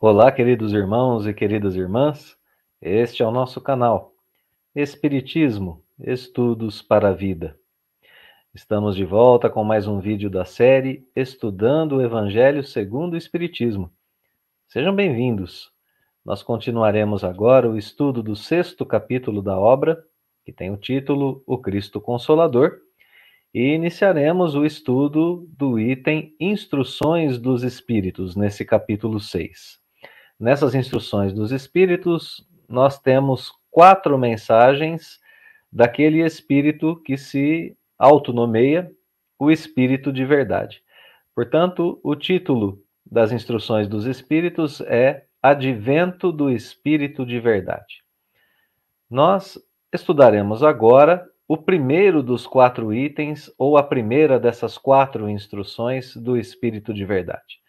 Olá, queridos irmãos e queridas irmãs, este é o nosso canal Espiritismo, Estudos para a Vida. Estamos de volta com mais um vídeo da série Estudando o Evangelho segundo o Espiritismo. Sejam bem-vindos. Nós continuaremos agora o estudo do 6º capítulo da obra, que tem o título O Cristo Consolador, e iniciaremos o estudo do item Instruções dos Espíritos, nesse capítulo 6. Nessas instruções dos Espíritos, nós temos 4 mensagens daquele Espírito que se autonomeia o Espírito de Verdade. Portanto, o título das instruções dos Espíritos é Advento do Espírito de Verdade. Nós estudaremos agora o primeiro dos 4 itens, ou a primeira dessas 4 instruções do Espírito de Verdade.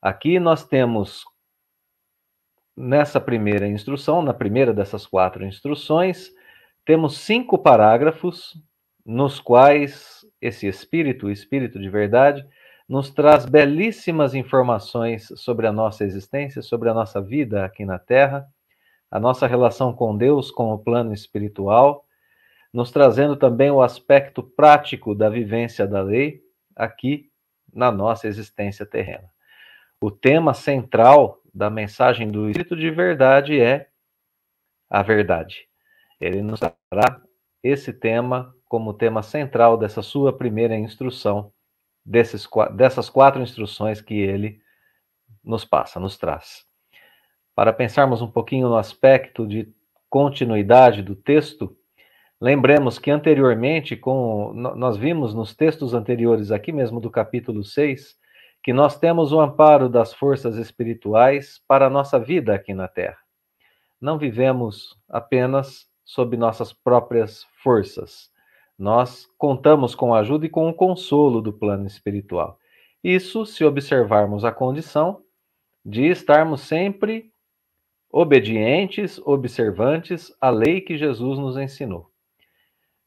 Aqui nós temos, nessa primeira instrução, na primeira dessas 4 instruções, temos 5 parágrafos nos quais esse Espírito, o Espírito de Verdade, nos traz belíssimas informações sobre a nossa existência, sobre a nossa vida aqui na Terra, a nossa relação com Deus, com o plano espiritual, nos trazendo também o aspecto prático da vivência da lei aqui na nossa existência terrena. O tema central da mensagem do Espírito de Verdade é a verdade. Ele nos dará esse tema como tema central dessa sua primeira instrução, dessas 4 instruções que ele nos passa, nos traz. Para pensarmos um pouquinho no aspecto de continuidade do texto, lembremos que anteriormente, nós vimos nos textos anteriores, aqui mesmo do capítulo 6, que nós temos o amparo das forças espirituais para a nossa vida aqui na Terra. Não vivemos apenas sob nossas próprias forças. Nós contamos com a ajuda e com o consolo do plano espiritual. Isso se observarmos a condição de estarmos sempre obedientes, observantes à lei que Jesus nos ensinou.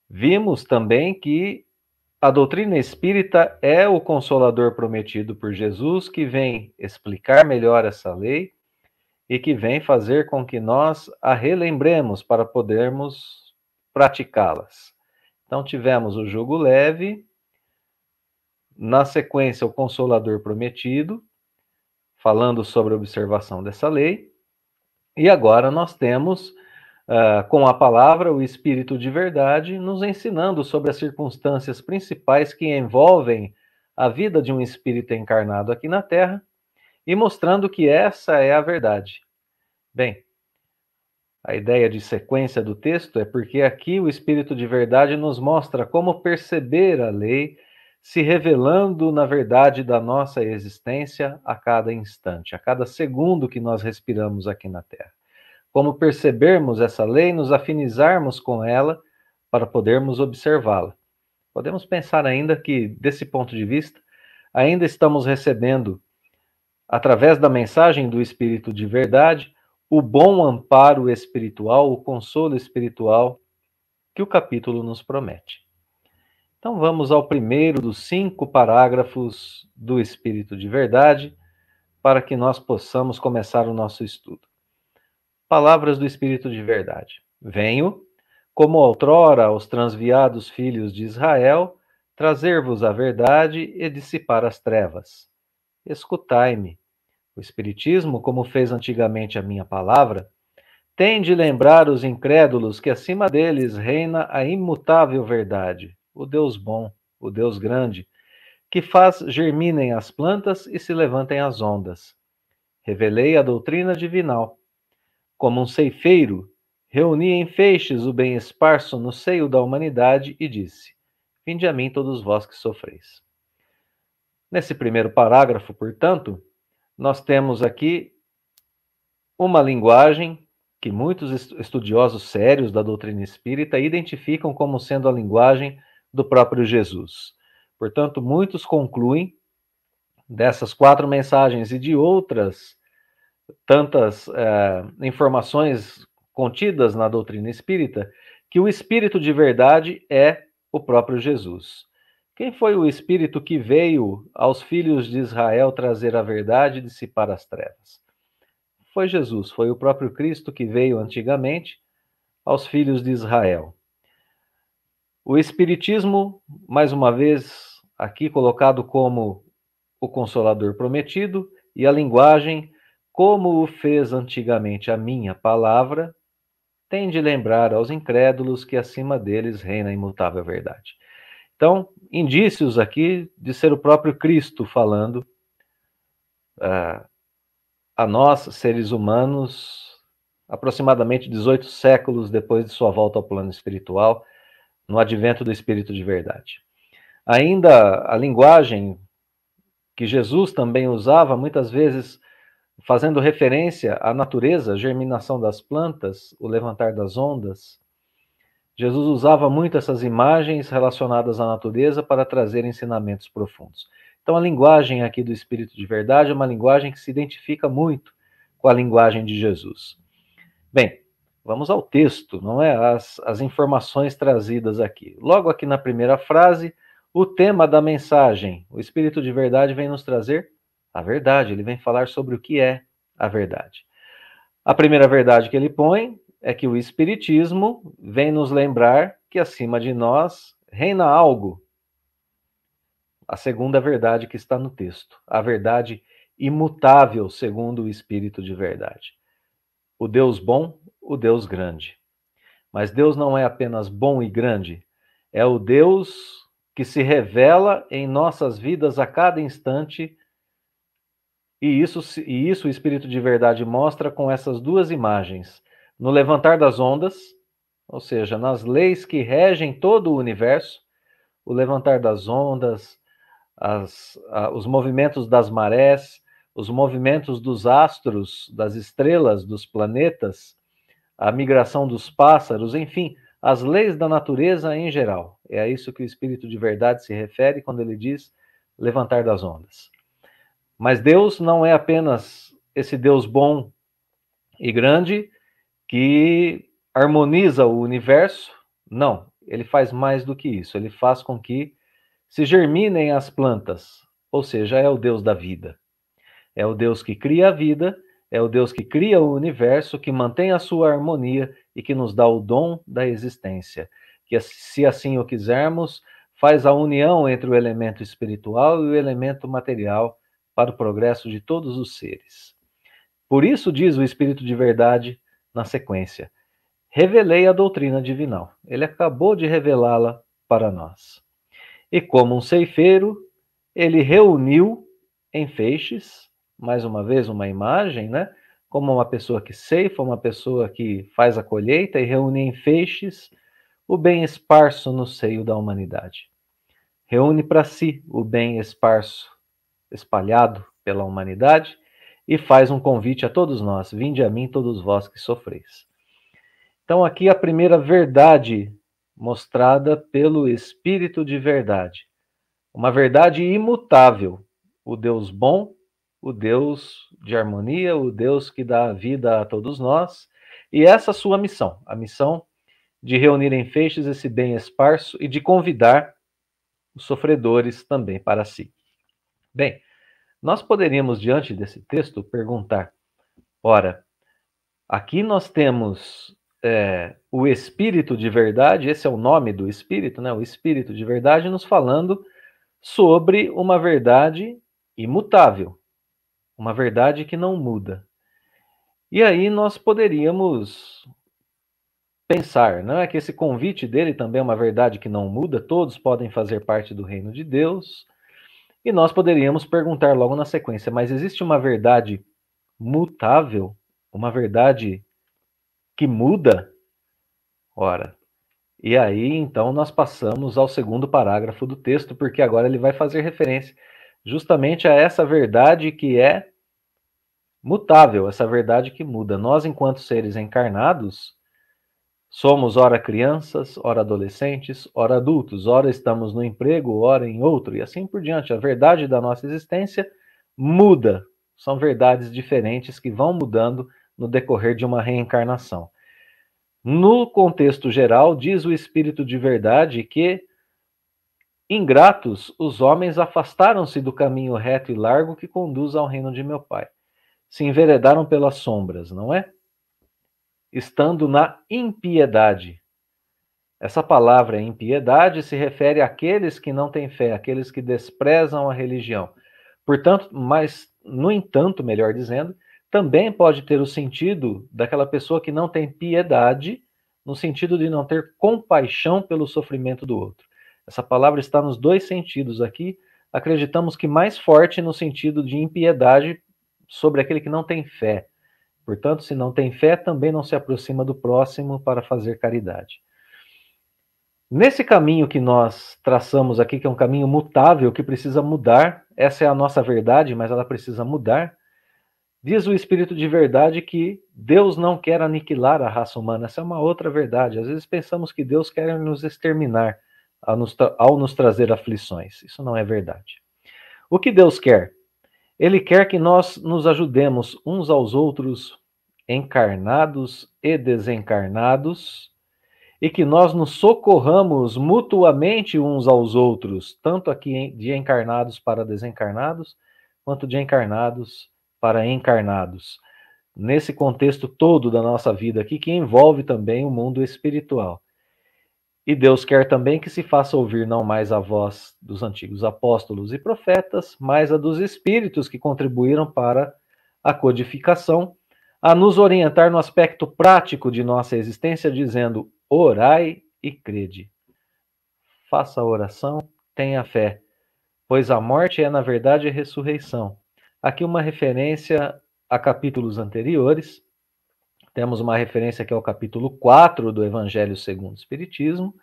Vimos também que a doutrina espírita é o consolador prometido por Jesus, que vem explicar melhor essa lei e que vem fazer com que nós a relembremos para podermos praticá-las. Então tivemos o jugo leve, na sequência o Consolador Prometido, falando sobre a observação dessa lei, e agora nós temos, com a palavra, o Espírito de Verdade, nos ensinando sobre as circunstâncias principais que envolvem a vida de um espírito encarnado aqui na Terra, e mostrando que essa é a verdade. Bem, a ideia de sequência do texto é porque aqui o Espírito de Verdade nos mostra como perceber a lei se revelando na verdade da nossa existência a cada instante, a cada segundo que nós respiramos aqui na Terra. Como percebermos essa lei, nos afinizarmos com ela para podermos observá-la. Podemos pensar ainda que, desse ponto de vista, ainda estamos recebendo, através da mensagem do Espírito de Verdade, o bom amparo espiritual, o consolo espiritual que o capítulo nos promete. Então vamos ao primeiro dos 5 parágrafos do Espírito de Verdade, para que nós possamos começar o nosso estudo. Palavras do Espírito de Verdade. Venho, como outrora aos transviados filhos de Israel, trazer-vos a verdade e dissipar as trevas. Escutai-me. O Espiritismo, como fez antigamente a minha palavra, tem de lembrar os incrédulos que acima deles reina a imutável verdade, o Deus bom, o Deus grande, que faz germinem as plantas e se levantem as ondas. Revelei a doutrina divinal. Como um ceifeiro, reuni em feixes o bem esparso no seio da humanidade e disse: vinde a mim todos vós que sofreis. Nesse primeiro parágrafo, portanto, nós temos aqui uma linguagem que muitos estudiosos sérios da doutrina espírita identificam como sendo a linguagem do próprio Jesus. Portanto, muitos concluem dessas 4 mensagens e de outras tantas informações contidas na doutrina espírita, que o Espírito de Verdade é o próprio Jesus. Quem foi o Espírito que veio aos filhos de Israel trazer a verdade e dissipar as trevas? foi Jesus, foi o próprio Cristo que veio antigamente aos filhos de Israel. O Espiritismo, mais uma vez, aqui colocado como o Consolador prometido, e a linguagem, como o fez antigamente a minha palavra, tem de lembrar aos incrédulos que acima deles reina a imutável verdade. Então, indícios aqui de ser o próprio Cristo falando a nós, seres humanos, aproximadamente 18 séculos depois de sua volta ao plano espiritual, no advento do Espírito de verdade. Ainda a linguagem que Jesus também usava, muitas vezes fazendo referência à natureza, a germinação das plantas, o levantar das ondas. Jesus usava muito essas imagens relacionadas à natureza para trazer ensinamentos profundos. Então, a linguagem aqui do Espírito de Verdade é uma linguagem que se identifica muito com a linguagem de Jesus. Bem, vamos ao texto, não é? As informações trazidas aqui. Logo aqui na primeira frase, o tema da mensagem. O Espírito de Verdade vem nos trazer a verdade, ele vem falar sobre o que é a verdade. A primeira verdade que ele põe é que o Espiritismo vem nos lembrar que acima de nós reina algo. A segunda verdade que está no texto, a verdade imutável segundo o Espírito de Verdade. O Deus bom, o Deus grande. Mas Deus não é apenas bom e grande, é o Deus que se revela em nossas vidas a cada instante. E isso o Espírito de Verdade mostra com essas duas imagens. No levantar das ondas, ou seja, nas leis que regem todo o universo, o levantar das ondas, os movimentos das marés, os movimentos dos astros, das estrelas, dos planetas, a migração dos pássaros, enfim, as leis da natureza em geral. É a isso que o Espírito de Verdade se refere quando ele diz levantar das ondas. Mas Deus não é apenas esse Deus bom e grande que harmoniza o universo. Não, ele faz mais do que isso. Ele faz com que se germinem as plantas, ou seja, é o Deus da vida. É o Deus que cria a vida, é o Deus que cria o universo, que mantém a sua harmonia e que nos dá o dom da existência. Que, se assim o quisermos, faz a união entre o elemento espiritual e o elemento material para o progresso de todos os seres. Por isso diz o Espírito de Verdade na sequência: revelei a doutrina divinal. Ele acabou de revelá-la para nós. E como um ceifeiro, ele reuniu em feixes, mais uma vez uma imagem, né? Como uma pessoa que ceifa, uma pessoa que faz a colheita e reúne em feixes o bem esparso no seio da humanidade. Reúne para si o bem esparso, espalhado pela humanidade, e faz um convite a todos nós: vinde a mim todos vós que sofreis. Então aqui a primeira verdade mostrada pelo Espírito de Verdade. Uma verdade imutável. O Deus bom, o Deus de harmonia, o Deus que dá vida a todos nós. E essa sua missão, a missão de reunir em feixes esse bem esparso e de convidar os sofredores também para si. Bem, nós poderíamos, diante desse texto, perguntar: ora, aqui nós temos o Espírito de Verdade, esse é o nome do Espírito, né? O Espírito de Verdade nos falando sobre uma verdade imutável, uma verdade que não muda. E aí nós poderíamos pensar, não é que esse convite dele também é uma verdade que não muda, todos podem fazer parte do reino de Deus, e nós poderíamos perguntar logo na sequência: mas existe uma verdade mutável? Uma verdade que muda? Ora, e aí então nós passamos ao segundo parágrafo do texto, porque agora ele vai fazer referência justamente a essa verdade que é mutável, essa verdade que muda. Nós, enquanto seres encarnados, somos ora crianças, ora adolescentes, ora adultos, ora estamos no emprego, ora em outro, e assim por diante. A verdade da nossa existência muda. São verdades diferentes que vão mudando no decorrer de uma reencarnação. No contexto geral, diz o Espírito de Verdade que, ingratos, os homens afastaram-se do caminho reto e largo que conduz ao reino de meu Pai. se enveredaram pelas sombras, não é? Estando na impiedade. Essa palavra impiedade se refere àqueles que não têm fé, àqueles que desprezam a religião. Portanto, mas, no entanto, melhor dizendo, também pode ter o sentido daquela pessoa que não tem piedade, no sentido de não ter compaixão pelo sofrimento do outro. Essa palavra está nos dois sentidos aqui. Acreditamos que mais forte no sentido de impiedade sobre aquele que não tem fé. Portanto, se não tem fé, também não se aproxima do próximo para fazer caridade. Nesse caminho que nós traçamos aqui, que é um caminho mutável, que precisa mudar, essa é a nossa verdade, mas ela precisa mudar, diz o Espírito de Verdade que Deus não quer aniquilar a raça humana. Essa é uma outra verdade. Às vezes pensamos que Deus quer nos exterminar ao nos trazer aflições. Isso não é verdade. O que Deus quer? Ele quer que nós nos ajudemos uns aos outros, encarnados e desencarnados, e que nós nos socorramos mutuamente uns aos outros, tanto aqui de encarnados para desencarnados, quanto de encarnados para encarnados. Nesse contexto todo da nossa vida aqui, que envolve também o mundo espiritual. E Deus quer também que se faça ouvir não mais a voz dos antigos apóstolos e profetas, mas a dos espíritos que contribuíram para a codificação, a nos orientar no aspecto prático de nossa existência, dizendo: orai e crede. Faça a oração, tenha fé, pois a morte é, na verdade, a ressurreição. Aqui uma referência a capítulos anteriores. Temos uma referência aqui ao capítulo 4 do Evangelho segundo o Espiritismo.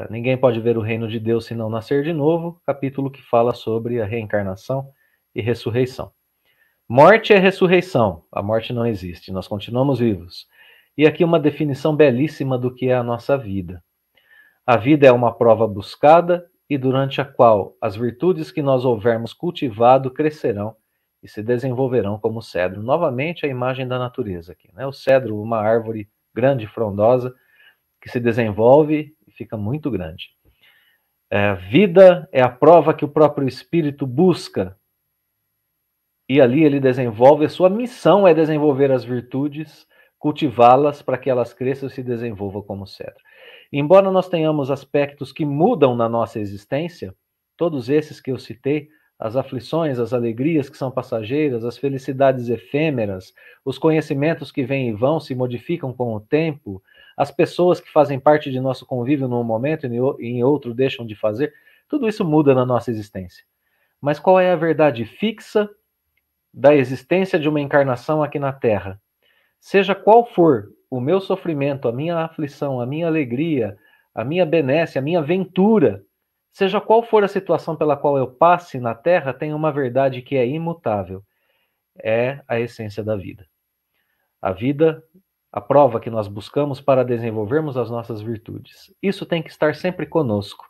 Ninguém pode ver o reino de Deus se não nascer de novo, capítulo que fala sobre a reencarnação e ressurreição. Morte é ressurreição, a morte não existe, nós continuamos vivos. E aqui uma definição belíssima do que é a nossa vida. A vida é uma prova buscada e durante a qual as virtudes que nós houvermos cultivado crescerão e se desenvolverão como o cedro. Novamente a imagem da natureza aqui, né? O cedro, uma árvore grande, frondosa, que se desenvolve e fica muito grande. Vida é a prova que o próprio espírito busca e ali ele desenvolve, a sua missão é desenvolver as virtudes, cultivá-las para que elas cresçam e se desenvolvam como cedro. Embora nós tenhamos aspectos que mudam na nossa existência, todos esses que eu citei, as aflições, as alegrias que são passageiras, as felicidades efêmeras, os conhecimentos que vêm e vão, se modificam com o tempo, as pessoas que fazem parte de nosso convívio num momento e em outro deixam de fazer, tudo isso muda na nossa existência. Mas qual é a verdade fixa da existência de uma encarnação aqui na Terra? Seja qual for o meu sofrimento, a minha aflição, a minha alegria, a minha benesse, a minha ventura, seja qual for a situação pela qual eu passe na Terra, tem uma verdade que é imutável. É a essência da vida. A vida, a prova que nós buscamos para desenvolvermos as nossas virtudes. Isso tem que estar sempre conosco.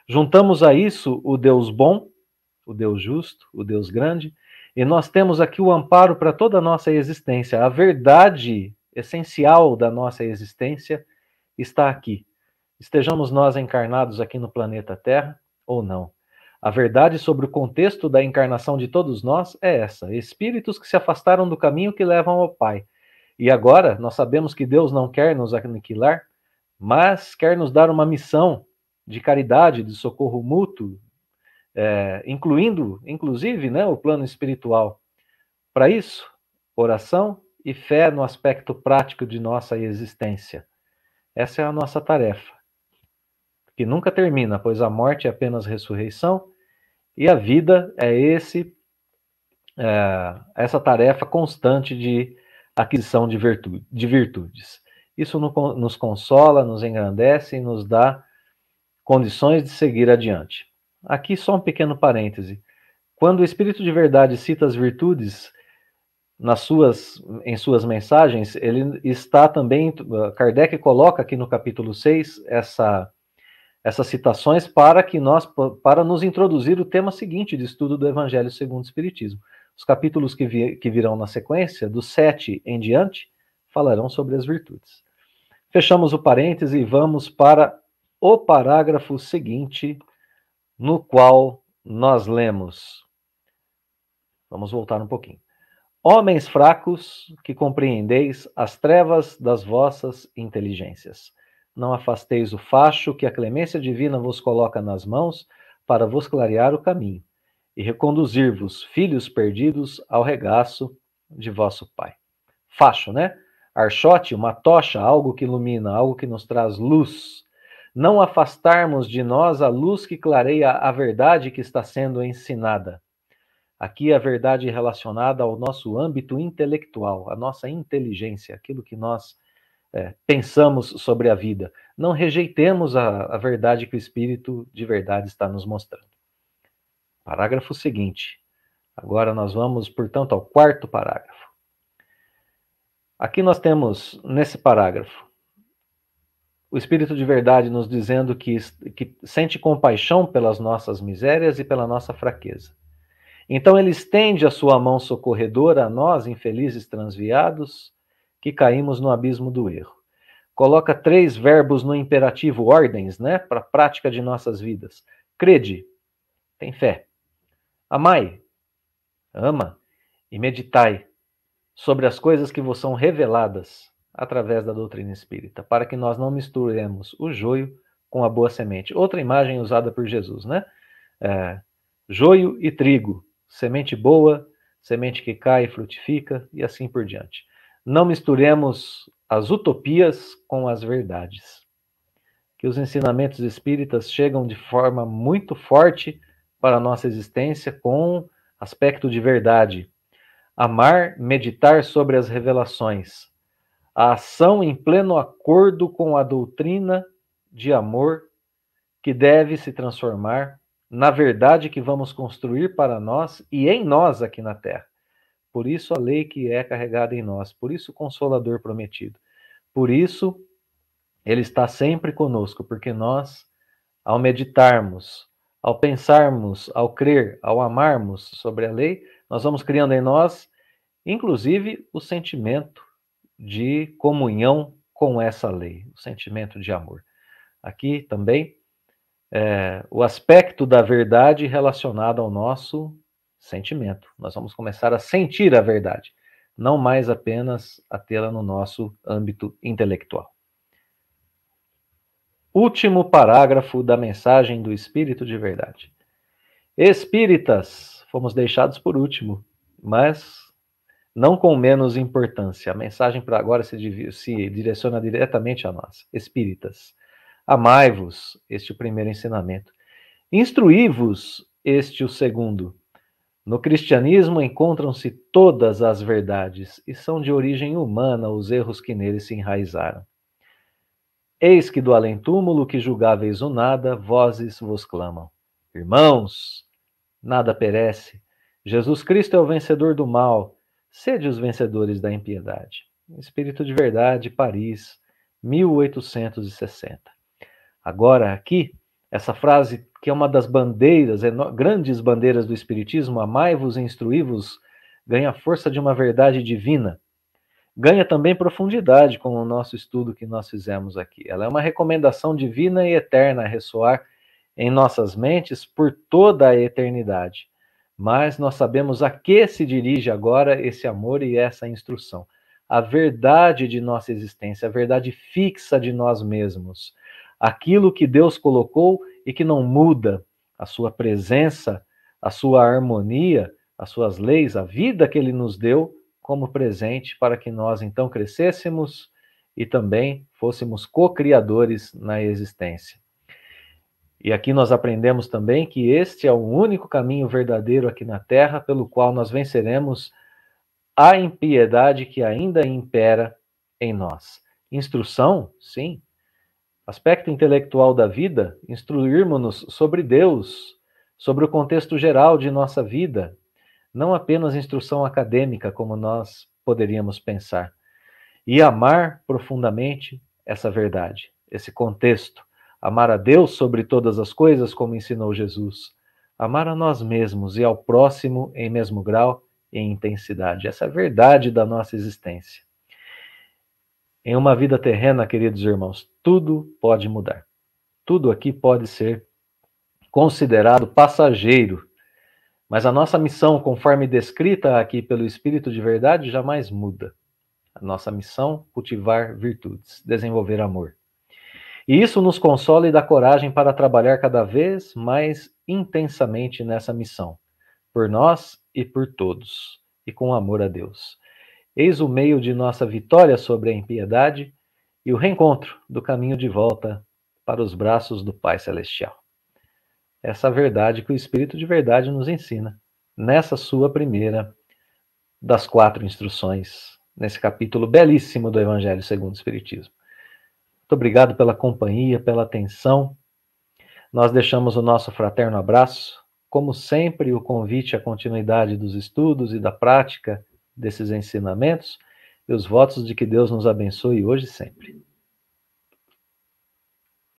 Juntamos a isso o Deus bom, o Deus justo, o Deus grande, e nós temos aqui o amparo para toda a nossa existência. A verdade essencial da nossa existência está aqui. Estejamos nós encarnados aqui no planeta Terra ou não. A verdade sobre o contexto da encarnação de todos nós é essa: espíritos que se afastaram do caminho que levam ao Pai. E agora nós sabemos que Deus não quer nos aniquilar, mas quer nos dar uma missão de caridade, de socorro mútuo, incluindo, inclusive, né, o plano espiritual. Para isso, oração e fé no aspecto prático de nossa existência. Essa é a nossa tarefa, que nunca termina, pois a morte é apenas ressurreição e a vida é essa tarefa constante de aquisição de virtudes. Isso nos consola, nos engrandece e nos dá condições de seguir adiante. Aqui só um pequeno parêntese. Quando o Espírito de Verdade cita as virtudes em suas mensagens, ele está também, Kardec coloca aqui no capítulo 6 essas citações para nos introduzir o tema seguinte de estudo do Evangelho segundo o Espiritismo. Os capítulos que virão na sequência, do 7 em diante, falarão sobre as virtudes. Fechamos o parêntese e vamos para o parágrafo seguinte, no qual nós lemos. Vamos voltar um pouquinho. Homens fracos, que compreendeis as trevas das vossas inteligências. Não afasteis o facho que a clemência divina vos coloca nas mãos para vos clarear o caminho e reconduzir-vos, filhos perdidos, ao regaço de vosso Pai. Facho, né? Archote, uma tocha, algo que ilumina, algo que nos traz luz. Não afastarmos de nós a luz que clareia a verdade que está sendo ensinada. Aqui a verdade relacionada ao nosso âmbito intelectual, a nossa inteligência, aquilo que nós pensamos sobre a vida. Não rejeitemos a verdade que o Espírito de verdade está nos mostrando. Parágrafo seguinte. Agora nós vamos, portanto, ao quarto parágrafo. Aqui nós temos, nesse parágrafo, o Espírito de verdade nos dizendo que sente compaixão pelas nossas misérias e pela nossa fraqueza. Então ele estende a sua mão socorredora a nós, infelizes transviados, que caímos no abismo do erro. Coloca 3 verbos no imperativo, ordens, né, para a prática de nossas vidas. Crede, tem fé. Amai, ama. E meditai sobre as coisas que vos são reveladas através da doutrina espírita, para que nós não misturemos o joio com a boa semente. Outra imagem usada por Jesus, né? Joio e trigo. Semente boa, semente que cai e frutifica, e assim por diante. Não misturemos as utopias com as verdades. Que os ensinamentos espíritas chegam de forma muito forte para a nossa existência com aspecto de verdade. Amar, meditar sobre as revelações. A ação em pleno acordo com a doutrina de amor que deve se transformar na verdade que vamos construir para nós e em nós aqui na Terra. Por isso a lei que é carregada em nós, por isso o Consolador prometido. Por isso ele está sempre conosco, porque nós, ao meditarmos, ao pensarmos, ao crer, ao amarmos sobre a lei, nós vamos criando em nós, inclusive, o sentimento de comunhão com essa lei, o sentimento de amor. Aqui também o aspecto da verdade relacionado ao nosso sentimento. Nós vamos começar a sentir a verdade, não mais apenas a tê-la no nosso âmbito intelectual. Último parágrafo da mensagem do Espírito de Verdade. Espíritas, fomos deixados por último, mas não com menos importância. A mensagem para agora se direciona diretamente a nós. Espíritas, amai-vos, este é o primeiro ensinamento. Instruí-vos, este é o segundo. No cristianismo encontram-se todas as verdades e são de origem humana os erros que nele se enraizaram. Eis que do além-túmulo que julgáveis o nada, vozes vos clamam. Irmãos, nada perece. Jesus Cristo é o vencedor do mal. Sede os vencedores da impiedade. Espírito de Verdade, Paris, 1860. Agora, aqui, essa frase que é uma das bandeiras, grandes bandeiras do Espiritismo, amai-vos e instruí-vos, ganha força de uma verdade divina. Ganha também profundidade com o nosso estudo que nós fizemos aqui. Ela é uma recomendação divina e eterna a ressoar em nossas mentes por toda a eternidade. Mas nós sabemos a que se dirige agora esse amor e essa instrução. A verdade de nossa existência, a verdade fixa de nós mesmos. Aquilo que Deus colocou e que não muda, a sua presença, a sua harmonia, as suas leis, a vida que Ele nos deu como presente para que nós então crescêssemos e também fôssemos co-criadores na existência. E aqui nós aprendemos também que este é o único caminho verdadeiro aqui na Terra pelo qual nós venceremos a impiedade que ainda impera em nós. Instrução, sim. Aspecto intelectual da vida, instruirmos-nos sobre Deus, sobre o contexto geral de nossa vida, não apenas instrução acadêmica, como nós poderíamos pensar. E amar profundamente essa verdade, esse contexto. Amar a Deus sobre todas as coisas, como ensinou Jesus. Amar a nós mesmos e ao próximo em mesmo grau e intensidade. Essa é a verdade da nossa existência. Em uma vida terrena, queridos irmãos, tudo pode mudar. Tudo aqui pode ser considerado passageiro. Mas a nossa missão, conforme descrita aqui pelo Espírito de verdade, jamais muda. A nossa missão, cultivar virtudes, desenvolver amor. E isso nos consola e dá coragem para trabalhar cada vez mais intensamente nessa missão, por nós e por todos, e com amor a Deus. Eis o meio de nossa vitória sobre a impiedade e o reencontro do caminho de volta para os braços do Pai Celestial. Essa verdade que o Espírito de verdade nos ensina, nessa sua primeira das 4 instruções, nesse capítulo belíssimo do Evangelho segundo o Espiritismo. Muito obrigado pela companhia, pela atenção. Nós deixamos o nosso fraterno abraço. Como sempre, o convite à continuidade dos estudos e da prática desses ensinamentos e os votos de que Deus nos abençoe hoje e sempre.